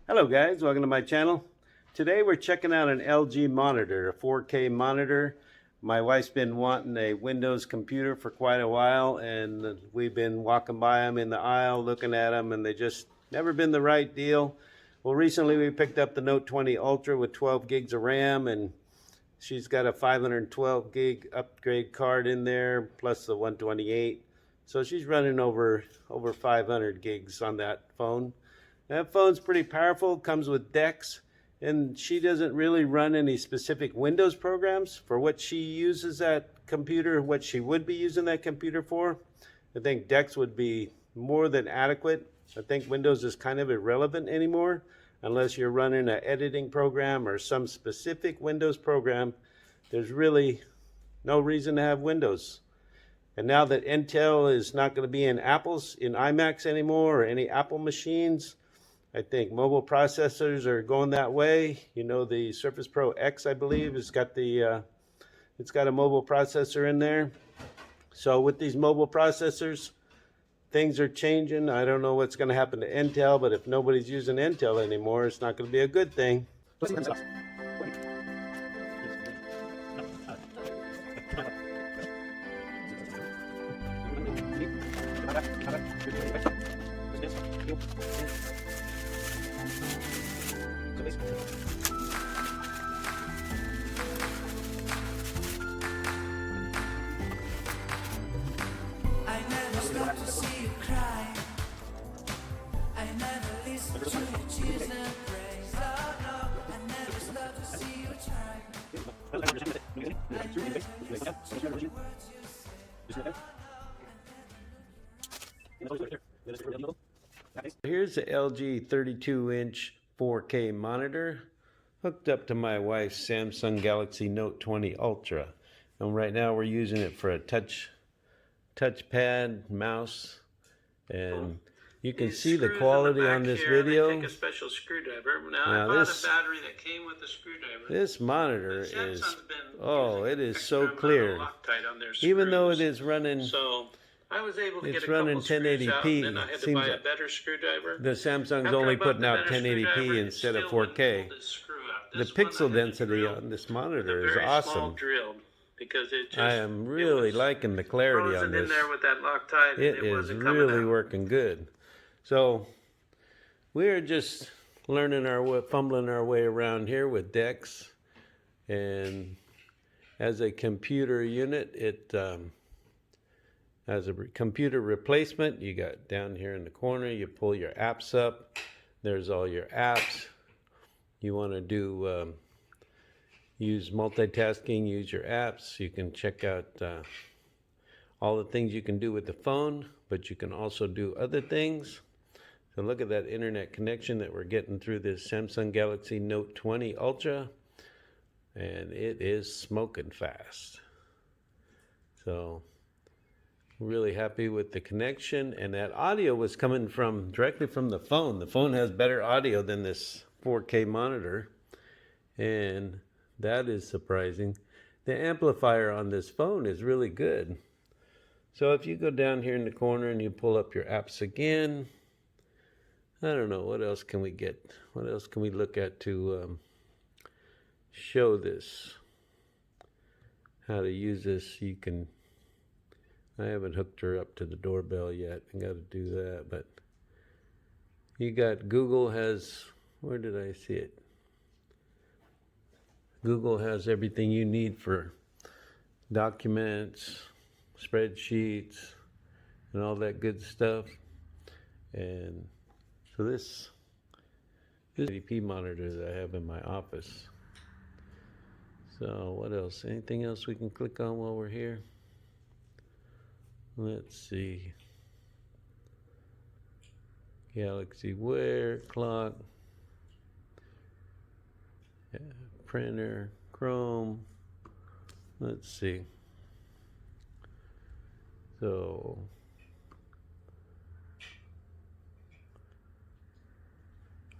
Hello guys, welcome to my channel. Today we're checking out an LG monitor, a 4K monitor. My wife's been wanting a Windows computer for quite a while, and we've been walking by them in the aisle looking at them, and they just never been the right deal. Well, recently we picked up the Note 20 Ultra with 12 gigs of RAM, and she's got a 512 gig upgrade card in there plus the 128. So she's running over 500 gigs on that phone. That phone's pretty powerful, comes with DeX, and she doesn't really run any specific Windows programs for what she uses that computer, what she would be using that computer for. I think DeX would be more than adequate. I think Windows is kind of irrelevant anymore unless you're running an editing program or some specific Windows program. There's really no reason to have Windows. And now that Intel is not going to be in iMacs anymore or any Apple machines, I think mobile processors are going that way. You know, the Surface Pro X, I believe, has got it's got a mobile processor in there. So with these mobile processors, things are changing. I don't know what's going to happen to Intel, but if nobody's using Intel anymore, it's not going to be a good thing. I never stop to see you cry. I never listen to your tears and praise. Oh no, I never stop to see you try. I never listen to the words you say. Here's the LG 32-inch 4K monitor hooked up to my wife's Samsung Galaxy Note 20 Ultra. And right now we're using it for a touchpad, mouse, and you can see the quality on this video. Take a special screwdriver. Now I Now bought this- a battery that came with the screwdriver. This monitor But is, Samsung's been oh, using it is extra so amount of clear. Loctite on their Even though it screws. is running, So I was able to it's get a running couple screws out, 1080p. and then I had to Seems buy a like better screwdriver. the Samsung's After only I bought putting the out better screwdriver, 1080p it instead of still wouldn't 4K. pull this screw out. The This one I pixel had to density drill on this with a monitor is very small awesome. drill because it just, I am it really was liking the clarity frozen on this. in there with that Loctite, and It it is wasn't coming really out. working good. So we're just learning fumbling our way around here with DeX, and as a computer unit, it as a computer replacement, you got down here in the corner, you pull your apps up. There's all your apps. You want to do use multitasking, use your apps. You can check out all the things you can do with the phone, but you can also do other things. So look at that internet connection that we're getting through this Samsung Galaxy Note 20 Ultra, and it is smoking fast. So really happy with the connection, and that audio was coming from directly from the phone. The phone has better audio than this 4K monitor, and that is surprising. The amplifier on this phone is really good. So if you go down here in the corner and you pull up your apps again, I don't know, what else can we get? What else can we look at to show this? How to use this? You can, I haven't hooked her up to the doorbell yet. I got to do that, but you got Google has, where did I see it? Google has everything you need for documents, spreadsheets, and all that good stuff. And so this 80p monitor that I have in my office. So what else? Anything else we can click on while we're here? Let's see. Galaxy Wear, clock, printer, Chrome. Let's see. So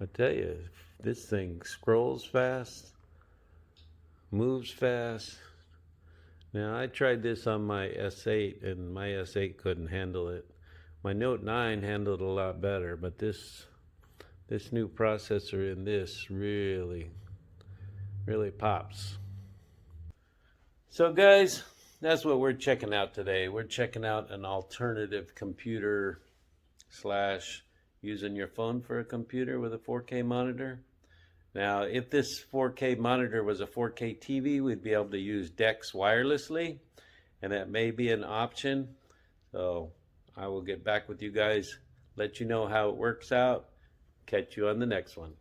I tell you, this thing scrolls fast, moves fast. Now I tried this on my S8 and my S8 couldn't handle it. My Note 9 handled it a lot better, but this This new processor in this really pops. So guys, that's what we're checking out today. We're checking out an alternative computer slash using your phone for a computer with a 4K monitor. Now, if this 4K monitor was a 4K TV, we'd be able to use DeX wirelessly, and that may be an option. So I will get back with you guys, let you know how it works out. Catch you on the next one.